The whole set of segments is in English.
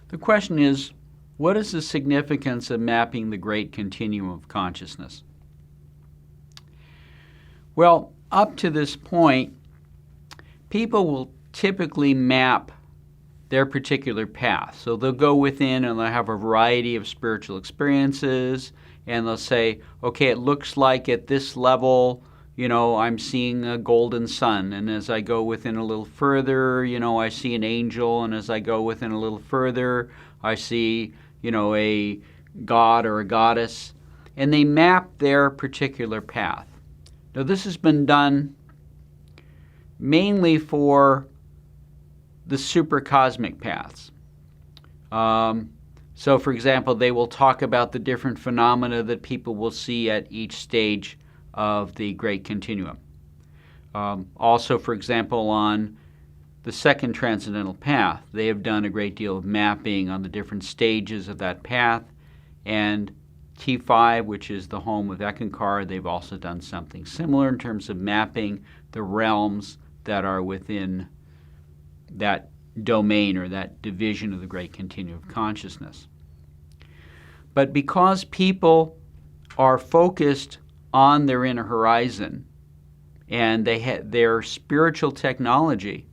The question is, what is the significance of mapping the Great Continuum of Consciousness? Well, up to this point, people will typically map their particular path. So they'll go within and they'll have a variety of spiritual experiences, and they'll say, okay, it looks like at this level, I'm seeing a golden sun, and as I go within a little further, I see an angel, and as I go within a little further, I see, a god or a goddess, and they map their particular path. Now, this has been done mainly for the supercosmic paths. So, for example, they will talk about the different phenomena that people will see at each stage of the Great Continuum. Also, for example, on the second transcendental path, they have done a great deal of mapping on the different stages of that path. And T5, which is the home of Ekankar, they've also done something similar in terms of mapping the realms that are within that domain or that division of the Great Continuum of Consciousness. But because people are focused on their inner horizon, and their spiritual technology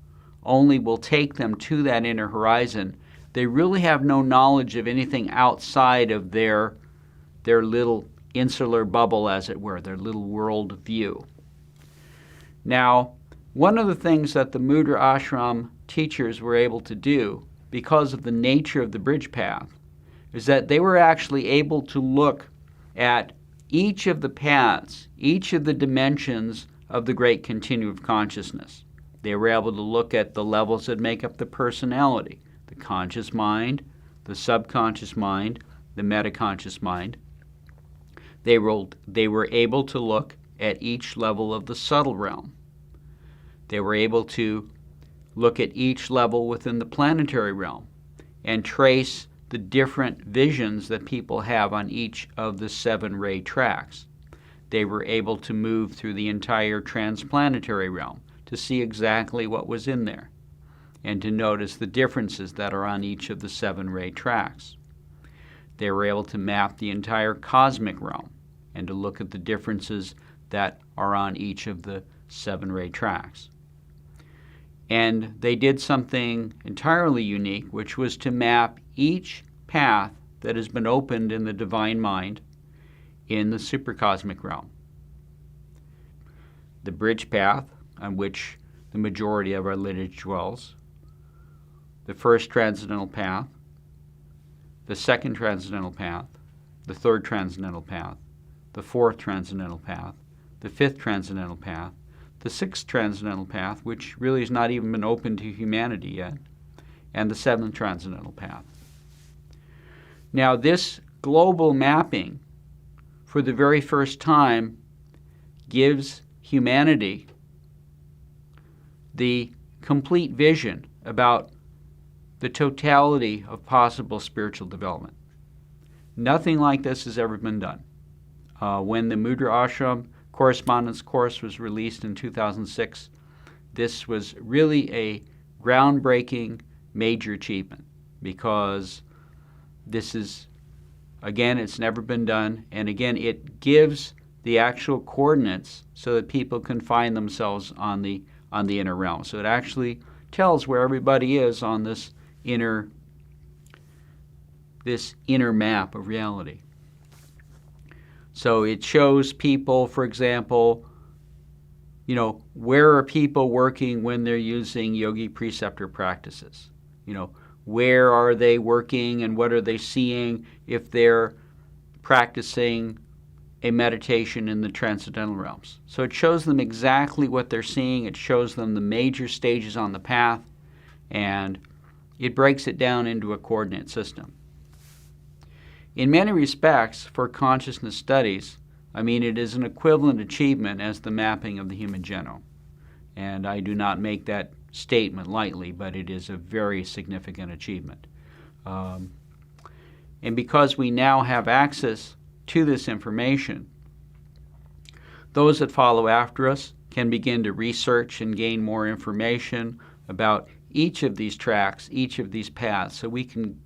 only will take them to that inner horizon, they really have no knowledge of anything outside of their little insular bubble, as it were, their little world view. Now, one of the things that the Mudrashram teachers were able to do, because of the nature of the bridge path, is that they were actually able to look at each of the paths, each of the dimensions of the Great Continuum of Consciousness. They were able to look at the levels that make up the personality, the conscious mind, the subconscious mind, the metaconscious mind. They were able to look at each level of the subtle realm. They were able to look at each level within the planetary realm and trace the different visions that people have on each of the 7 ray tracks. They were able to move through the entire transplanetary realm to see exactly what was in there and to notice the differences that are on each of the 7 ray tracks. They were able to map the entire cosmic realm and to look at the differences that are on each of the 7 ray tracks. And they did something entirely unique, which was to map each path that has been opened in the divine mind in the supercosmic realm. The bridge path, on which the majority of our lineage dwells, the first transcendental path, the second transcendental path, the third transcendental path, the fourth transcendental path, the fifth transcendental path, the sixth transcendental path, which really has not even been open to humanity yet, and the seventh transcendental path. Now, this global mapping, for the very first time, gives humanity the complete vision about the totality of possible spiritual development. Nothing like this has ever been done. When the Mudrashram correspondence course was released in 2006, this was really a groundbreaking major achievement, because this is, again, it's never been done, and again, it gives the actual coordinates so that people can find themselves on the inner realm. So it actually tells where everybody is on this inner map of reality. So it shows people, for example, where are people working when they're using yogi preceptor practices? Where are they working and what are they seeing if they're practicing a meditation in the transcendental realms? So it shows them exactly what they're seeing. It shows them the major stages on the path, and it breaks it down into a coordinate system. In many respects, for consciousness studies, it is an equivalent achievement as the mapping of the human genome. And I do not make that statement lightly, but it is a very significant achievement. And because we now have access to this information, those that follow after us can begin to research and gain more information about each of these tracks, each of these paths, so we can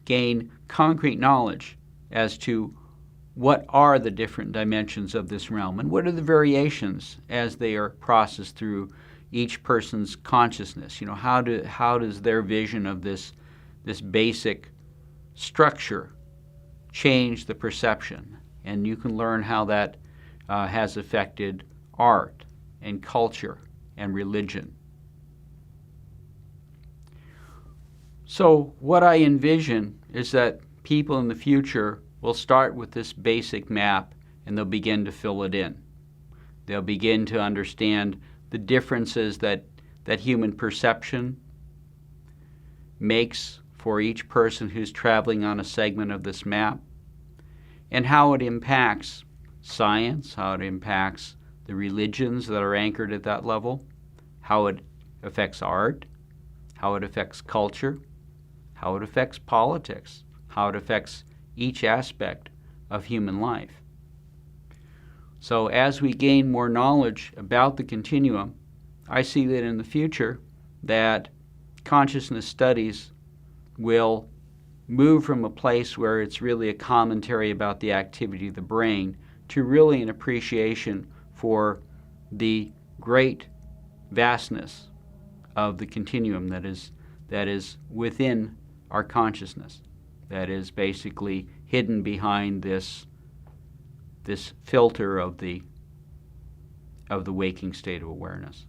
gain concrete knowledge as to what are the different dimensions of this realm and what are the variations as they are processed through each person's consciousness. How does their vision of this basic structure change the perception? And you can learn how that has affected art and culture and religion. So what I envision is that people in the future will start with this basic map and they'll begin to fill it in. They'll begin to understand the differences that human perception makes for each person who's traveling on a segment of this map, and how it impacts science, how it impacts the religions that are anchored at that level, how it affects art, how it affects culture, how it affects politics, how it affects each aspect of human life. So as we gain more knowledge about the continuum, I see that in the future that consciousness studies will move from a place where it's really a commentary about the activity of the brain to really an appreciation for the great vastness of the continuum that is within our consciousness, that is basically hidden behind this filter of the waking state of awareness.